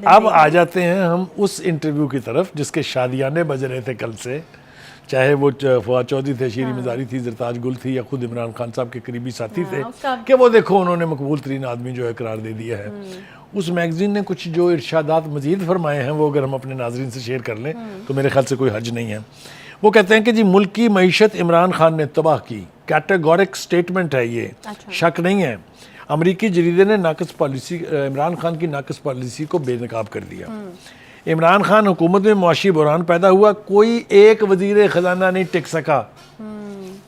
اب آ جاتے ہیں ہم اس انٹرویو کی طرف جس کے شادیانے بج رہے تھے کل سے، چاہے وہ فواد چودھری تھے، شیریں مزاری تھی، زرتاج گل تھی، یا خود عمران خان صاحب کے قریبی ساتھی تھے کہ وہ دیکھو انہوں نے مقبول ترین آدمی جو ہے قرار دے دیا ہے۔ اس میگزین نے کچھ جو ارشادات مزید فرمائے ہیں وہ اگر ہم اپنے ناظرین سے شیئر کر لیں تو میرے خیال سے کوئی حرج نہیں ہے۔ وہ کہتے ہیں کہ جی ملک کی معیشت عمران خان نے تباہ کی، کیٹیگورک سٹیٹمنٹ ہے یہ، شک نہیں ہے۔ امریکی جریدے نے ناقص پالیسی، عمران خان کی ناقص پالیسی کو بے نقاب کر دیا۔ عمران خان حکومت میں معاشی بحران پیدا ہوا، کوئی ایک وزیر خزانہ نہیں ٹک سکا۔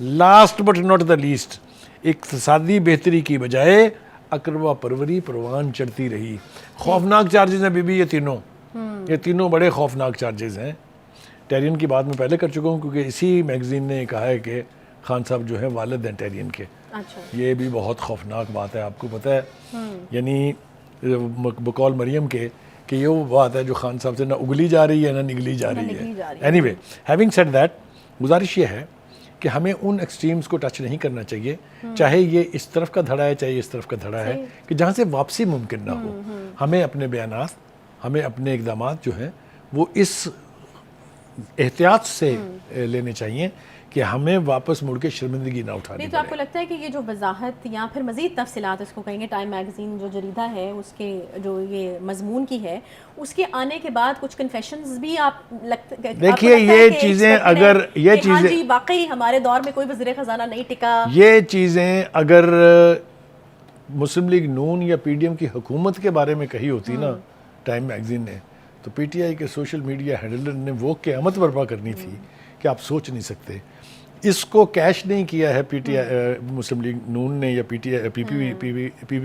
Last but not the least, اقتصادی بہتری کی بجائے اقربا پروری پروان چڑھتی رہی۔ خوفناک چارجز ہیں بی یہ تینوں بڑے خوفناک چارجز ہیں۔ ٹیرین کی بات میں پہلے کر چکا ہوں کیونکہ اسی میگزین نے کہا ہے کہ خان صاحب جو ہیں والد ہیں ٹیرین کے۔ یہ بھی بہت خوفناک بات ہے، آپ کو پتہ ہے، یعنی بقول مریم کے کہ یہ وہ بات ہے جو خان صاحب سے نہ اگلی جا رہی ہے نہ نگلی جا رہی ہے۔ Any way, having said that, گزارش یہ ہے کہ ہمیں ان ایکسٹریمز کو ٹچ نہیں کرنا چاہیے، چاہے یہ اس طرف کا دھڑا ہے چاہے اس طرف کا دھڑا ہے، کہ جہاں سے واپسی ممکن نہ ہو۔ ہمیں اپنے بیانات، ہمیں اپنے اقدامات جو ہیں وہ اس احتیاط سے لینے چاہیے کہ ہمیں واپس مڑ کے شرمندگی نہ اٹھانی پڑے۔ تو آپ کو لگتا ہے کہ یہ جو وضاحت یا پھر مزید تفصیلات اس کو کہیں گے، ٹائم میگزین جو جریدہ ہے اس کے جو یہ مضمون کی ہے، اس کے آنے کے بعد کچھ کنفیشنز بھی آپ دیکھیے یہ چیزیں اگر یہ چیزیں جی واقعی ہمارے دور میں کوئی وزیر خزانہ نہیں ٹکا، یہ چیزیں اگر مسلم لیگ نون یا پی ڈی ایم کی حکومت کے بارے میں کہی ہوتی نا ٹائم میگزین نے، تو پی ٹی آئی کے سوشل میڈیا ہینڈلر نے وہ قیامت برپا کرنی تھی کہ آپ سوچ نہیں سکتے۔ اس کو کیش نہیں کیا ہے P T I, Muslim league نون نے یا پی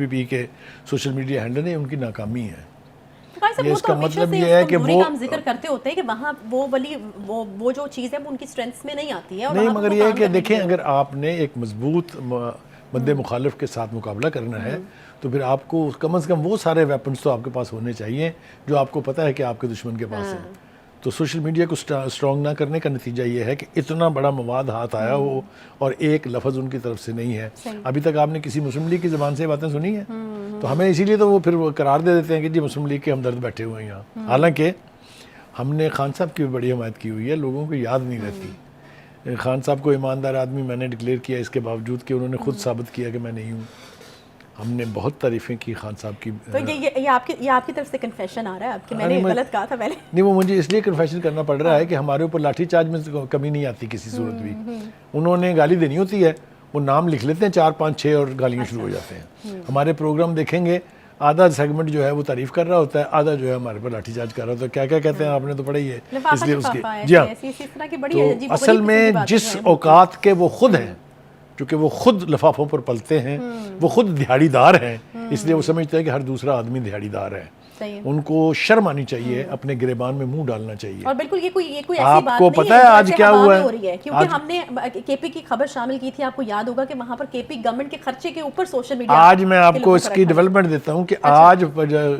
پی کے سوشل میڈیا ہینڈلر نے، ان کی ناکامی ہے۔ اس کا مطلب یہ ہے کہ وہ ذکر کرتے ہوتے ہیں کہ وہاں وہ جو چیز ہے وہ ان کی اسٹرینتھ میں نہیں آتی ہے۔ نہیں، مگر یہ ہے کہ دیکھیں اگر آپ نے ایک مضبوط مد مخالف کے ساتھ مقابلہ کرنا ہے تو پھر آپ کو کم از کم وہ سارے ویپنز تو آپ کے پاس ہونے چاہیے جو آپ کو پتہ ہے کہ آپ کے دشمن کے پاس ہیں۔ تو سوشل میڈیا کو اسٹرانگ نہ کرنے کا نتیجہ یہ ہے کہ اتنا بڑا مواد ہاتھ آیا ہو اور ایک لفظ ان کی طرف سے نہیں ہے۔ ابھی تک آپ نے کسی مسلم لیگ کی زبان سے باتیں سنی ہیں؟ تو ہمیں اسی لیے تو وہ پھر قرار دے دیتے ہیں کہ جی مسلم لیگ کے ہمدرد بیٹھے ہوئے ہیں یہاں، حالانکہ ہم نے خان صاحب کی بھی بڑی حمایت کی ہوئی ہے، لوگوں کو یاد نہیں رہتی۔ خان صاحب کو ایماندار آدمی میں نے ڈکلیئر کیا، اس کے باوجود کہ انہوں نے خود ثابت کیا کہ میں نہیں ہوں۔ ہم نے بہت تعریفیں کی خان صاحب کی۔ تو یہ آپ کی طرف سے کنفیشن آ رہا ہے آپ کی؟ میں نے غلط کہا تھا پہلے؟ نہیں، وہ مجھے اس لیے کنفیشن کرنا پڑ رہا ہے کہ ہمارے اوپر لاٹھی چارج میں کمی نہیں آتی کسی صورت بھی۔ انہوں نے گالی دینی ہوتی ہے، وہ نام لکھ لیتے ہیں 4 5 6 اور گالیاں شروع ہو جاتے ہیں۔ ہمارے پروگرام دیکھیں گے، آدھا سیگمنٹ جو ہے وہ تعریف کر رہا ہوتا ہے، آدھا جو ہے ہمارے پر لاٹھی چارج کر رہا ہوتا ہے۔ کیا کیا کہتے ہیں آپ نے تو پڑھا ہی ہے، اس لیے اس کی جی ہاں۔ تو اصل میں جس اوقات کے وہ خود ہیں، چونکہ وہ خود لفافوں پر پلتے ہیں، وہ خود دہاڑی دار ہیں، اس لیے وہ سمجھتے ہیں کہ ہر دوسرا آدمی دہاڑی دار ہے۔ ان کو شرم آنی چاہیے، اپنے گریبان میں منہ ڈالنا چاہیے۔ اور بالکل یہ کوئی ایسی بات آپ کو پتہ ہے آج کیا ہوا ہے؟ کیونکہ ہم نے کے پی کی خبر شامل کی تھی، آپ کو یاد ہوگا کہ وہاں پر کے پی گورنمنٹ کے خرچے کے اوپر سوشل میڈیا، آج میں آپ کو اس کی ڈیولپمنٹ دیتا ہوں کہ آج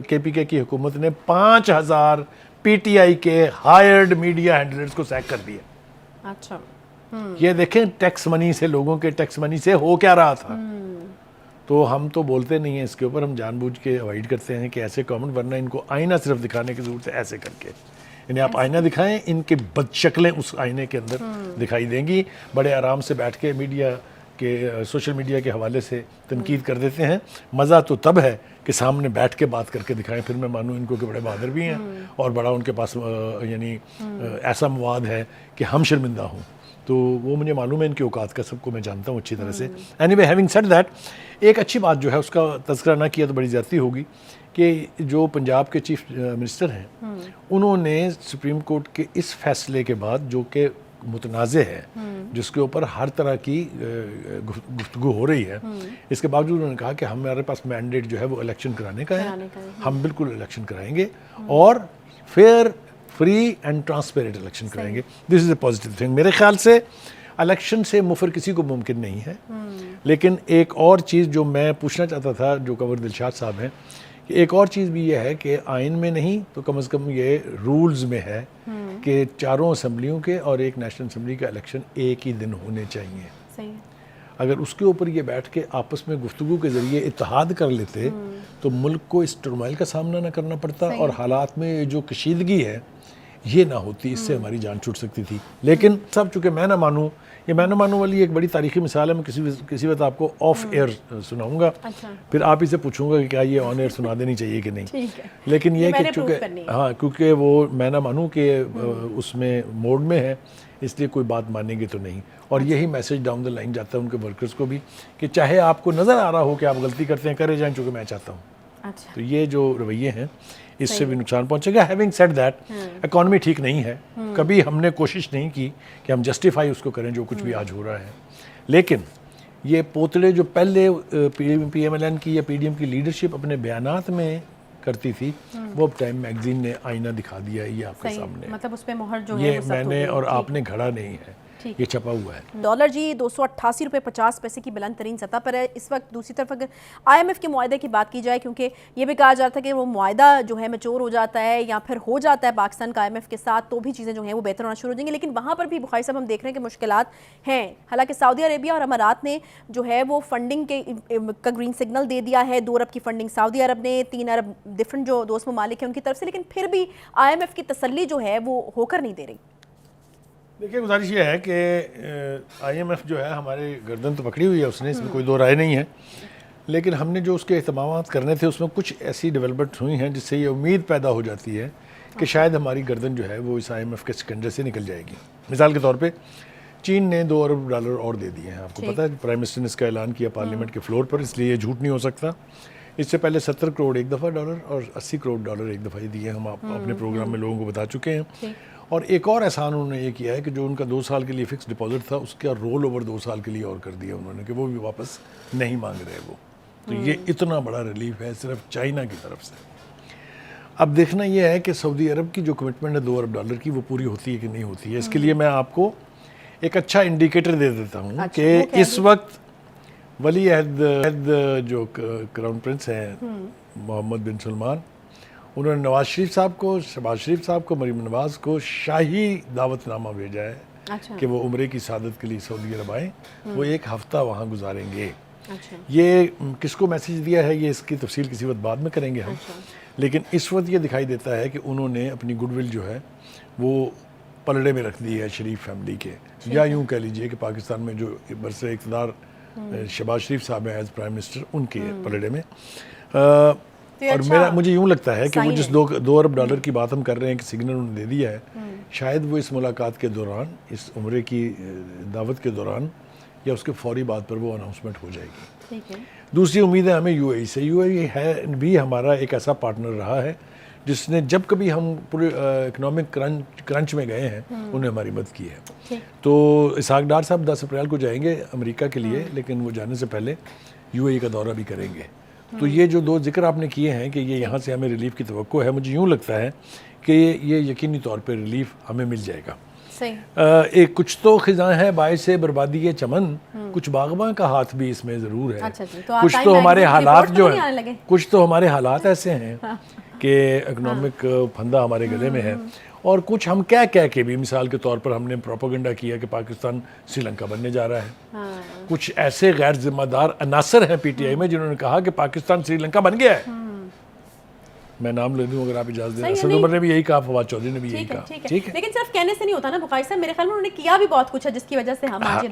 کے پی کے کی حکومت نے 5000 پی ٹی آئی کے ہائرڈ میڈیا ہینڈلرز کو سیک کر دیا۔ اچھا، یہ دیکھیں ٹیکس منی سے، لوگوں کے ٹیکس منی سے ہو کیا رہا تھا۔ تو ہم تو بولتے نہیں ہیں اس کے اوپر، ہم جان بوجھ کے اوائڈ کرتے ہیں کہ ایسے کامنٹ، ورنہ ان کو آئینہ صرف دکھانے کی ضرورت ہے، ایسے کر کے انہیں آپ آئینہ دکھائیں، ان کے بد شکلیں اس آئینے کے اندر دکھائی دیں گی۔ بڑے آرام سے بیٹھ کے میڈیا کے، سوشل میڈیا کے حوالے سے تنقید کر دیتے ہیں۔ مزہ تو تب ہے کہ سامنے بیٹھ کے بات کر کے دکھائیں، پھر میں مانوں ان کو کہ بڑے بہادر بھی ہیں اور بڑا ان کے پاس یعنی ایسا مواد ہے کہ ہم شرمندہ ہوں۔ تو وہ مجھے معلوم ہے ان کی اوقات کا، سب کو میں جانتا ہوں اچھی طرح سے۔ Any way, having said that, ایک اچھی بات جو ہے اس کا تذکرہ نہ کیا تو بڑی زیادتی ہوگی کہ جو پنجاب کے چیف منسٹر ہیں، انہوں نے سپریم کورٹ کے اس فیصلے کے بعد جو کہ متنازع ہے، جس کے اوپر ہر طرح کی گفتگو ہو رہی ہے، اس کے باوجود انہوں نے کہا کہ ہمارے پاس مینڈیٹ جو ہے وہ الیکشن کرانے کا ہے، ہم بالکل الیکشن کرائیں گے اور fair, free and transparent election کرائیں گے۔ This is a positive thing. میرے خیال سے الیکشن سے مفر کسی کو ممکن نہیں ہے، لیکن ایک اور چیز جو میں پوچھنا چاہتا تھا جو کنور دلشاد صاحب ہیں، کہ ایک اور چیز بھی یہ ہے کہ آئین میں نہیں تو کم از کم یہ رولز میں ہے کہ 4 اسمبلیوں کے اور 1 نیشنل اسمبلی کا الیکشن ایک ہی دن ہونے چاہیے۔ اگر اس کے اوپر یہ بیٹھ کے آپس میں گفتگو کے ذریعے اتحاد کر لیتے تو ملک کو اس ٹرمائل کا سامنا نہ کرنا پڑتا اور حالات میں جو کشیدگی ہے یہ نہ ہوتی، اس سے ہماری جان چھوٹ سکتی تھی. لیکن سب چونکہ میں نہ مانوں، یہ میں نہ مانوں والی ایک بڑی تاریخی مثال ہے. میں کسی وقت آپ کو آف ایئر سناؤں گا، پھر آپ اسے پوچھوں گا کہ کیا یہ آن ایئر سنا دینی چاہیے کہ نہیں. لیکن یہ کہ چونکہ کیونکہ وہ میں نہ مانوں کہ اس میں موڈ میں ہے، اس لیے کوئی بات مانیں گے تو نہیں. اور یہی میسج ڈاؤن دا لائن جاتا ہے ان کے ورکرز کو بھی کہ چاہے آپ کو نظر آ رہا ہو کہ آپ غلطی کرتے ہیں، کرے جائیں چونکہ میں چاہتا ہوں. تو یہ جو رویے ہیں اس سے بھی نقصان پہنچے گا. ہیونگ سیڈ دیٹ، اکانومی ٹھیک نہیں ہے، کبھی ہم نے کوشش نہیں کی کہ ہم جسٹیفائی اس کو کریں جو کچھ بھی آج ہو رہا ہے. لیکن یہ پوتڑے جو پہلے پی ایم ایل این کی یا پی ڈی ایم کی لیڈرشپ اپنے بیانات میں کرتی تھی، وہ اب ٹائم میگزین نے آئینہ دکھا دیا ہے. یہ آپ کے سامنے، مطلب اس پہ مہر جو ہے یہ میں نے اور آپ نے گھڑا نہیں ہے، یہ چھپا ہوا ہے. ڈالر جی 288 روپے 50 پیسے کی بلند ترین سطح پر ہے اس وقت. دوسری طرف اگر آئی ایم ایف کے معاہدے کی بات کی جائے، کیونکہ یہ بھی کہا جاتا ہے کہ وہ معاہدہ جو ہے میچور ہو جاتا ہے یا پھر ہو جاتا ہے پاکستان کا آئی ایم ایف کے ساتھ تو بھی چیزیں جو ہیں وہ بہتر ہونا شروع ہو جائیں گی. لیکن وہاں پر بھی بخاری صاحب ہم دیکھ رہے ہیں کہ مشکلات ہیں. حالانکہ سعودی عربیہ اور امارات نے جو ہے وہ فنڈنگ کے کا گرین سگنل دے دیا ہے. 2 ارب کی فنڈنگ سعودی عرب نے، 3 ارب ڈفرنٹ جو دوست ممالک ہیں ان کی طرف سے، لیکن پھر بھی آئی ایم ایف کی تسلی جو ہے وہ ہو کر نہیں دے رہی. دیکھیں گزارش یہ ہے کہ آئی ایم ایف جو ہے ہمارے گردن تو پکڑی ہوئی ہے اس نے، اس میں کوئی دو رائے نہیں ہے. لیکن ہم نے جو اس کے اہتمامات کرنے تھے اس میں کچھ ایسی ڈیولپمنٹ ہوئی ہیں جس سے یہ امید پیدا ہو جاتی ہے کہ شاید ہماری گردن جو ہے وہ اس آئی ایم ایف کے سکنجے سے نکل جائے گی. مثال کے طور پہ چین نے $2 ارب اور دے دیے ہیں. آپ کو پتہ ہے پرائم منسٹر نے اس کا اعلان کیا پارلیمنٹ کے فلور پر، اس لیے یہ جھوٹ نہیں ہو سکتا. اس سے پہلے 70 کروڑ ایک دفعہ ڈالر اور 80 کروڑ ڈالر ایک دفعہ ہی دیے. ہم اپنے پروگرام میں لوگوں کو بتا چکے ہیں. اور ایک اور احسان انہوں نے یہ کیا ہے کہ جو ان کا 2 سال کے لیے فکس ڈپازٹ تھا اس کا رول اوور 2 سال کے لیے اور کر دیا انہوں نے کہ وہ بھی واپس نہیں مانگ رہے وہ. تو یہ اتنا بڑا ریلیف ہے صرف چائنا کی طرف سے. اب دیکھنا یہ ہے کہ سعودی عرب کی جو کمٹمنٹ ہے $2 ارب کی وہ پوری ہوتی ہے کہ نہیں ہوتی ہے. اس کے لیے میں آپ کو ایک اچھا انڈیکیٹر دے دیتا ہوں کہ اس وقت ولی عہد جو کراؤن پرنس ہیں محمد بن سلمان، انہوں نے نواز شریف صاحب کو، شہباز شریف صاحب کو، مریم نواز کو شاہی دعوت نامہ بھیجا ہے کہ وہ عمرے کی سعادت کے لیے سعودی عرب آئیں. وہ 1 ہفتہ وہاں گزاریں گے. یہ کس کو میسیج دیا ہے یہ اس کی تفصیل کسی وقت بعد میں کریں گے ہم. لیکن اس وقت یہ دکھائی دیتا ہے کہ انہوں نے اپنی گڈ ول جو ہے وہ پلڑے میں رکھ دی ہے شریف فیملی کے. یا یوں کہہ لیجئے کہ پاکستان میں جو برسر اقتدار شہباز شریف صاحب ہیں ایز پرائم منسٹر، ان کے پلڑے میں. اور مجھے یوں لگتا ہے کہ وہ جس $2 ارب کی بات ہم کر رہے ہیں کہ سگنل انہوں نے دے دیا ہے، شاید وہ اس ملاقات کے دوران، اس عمرے کی دعوت کے دوران یا اس کے فوری بعد پر وہ اناؤنسمنٹ ہو جائے گی. دوسری امید ہے ہمیں یو اے ای سے. یو اے ای ہے بھی ہمارا ایک ایسا پارٹنر رہا ہے جس نے جب کبھی ہم پورے اکنامک کرنچ میں گئے ہیں انہیں ہماری مدد کی ہے. تو اسحاق ڈار صاحب 10 اپریل کو جائیں گے امریکہ کے لیے، لیکن وہ جانے سے پہلے یو اے ای کا دورہ بھی کریں گے. تو یہ جو 2 ذکر آپ نے کیے ہیں کہ یہ یہاں سے ہمیں ریلیف کی توقع ہے، مجھے یوں لگتا ہے کہ یہ یقینی طور پہ ریلیف ہمیں مل جائے گا. ایک کچھ تو خزاں ہے باعث بربادی چمن، کچھ باغباں کا ہاتھ بھی اس میں ضرور ہے. کچھ تو ہمارے حالات جو ہیں، کچھ تو ہمارے حالات ایسے ہیں کہ اکنامک پھندا ہمارے گلے میں ہے، اور کچھ ہم کہہ کے بھی، مثال کے طور پر ہم نے پروپیگنڈا کیا کہ پاکستان سری لنکا بننے جا رہا ہے. کچھ ایسے غیر ذمہ دار عناصر ہیں پی ٹی آئی میں جنہوں نے کہا کہ پاکستان سری لنکا بن گیا ہے. میں نام لے دوں اگر آپ اجازت دیں. اسد عمر نے بھی یہی کہا، فواد چودھری نے بھی یہی کہا. ٹھیک ہے، لیکن صرف کہنے سے نہیں ہوتا نا بخاری صاحب، میرے خیال میں انہوں نے کیا بھی بہت کچھ ہے جس کی وجہ سے ہم آج